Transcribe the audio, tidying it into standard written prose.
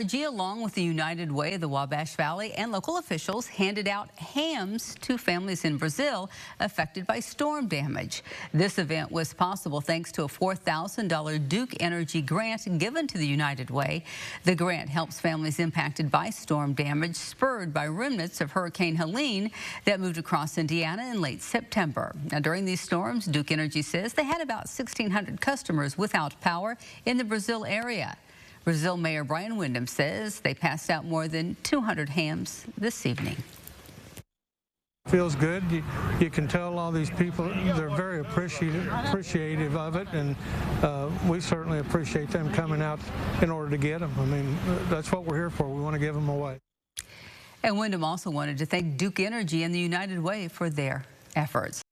Energy, along with the United Way of the Wabash Valley and local officials, handed out hams to families in Brazil affected by storm damage. This event was possible thanks to a $4,000 Duke Energy grant given to the United Way. The grant helps families impacted by storm damage spurred by remnants of Hurricane Helene that moved across Indiana in late September. Now, during these storms, Duke Energy says they had about 1,600 customers without power in the Brazil area. Brazil Mayor Brian Windham says they passed out more than 200 hams this evening. Feels good. You can tell all these people, they're very appreciative of it, and we certainly appreciate them coming out in order to get them. I mean, that's what we're here for. We want to give them away. And Windham also wanted to thank Duke Energy and the United Way for their efforts.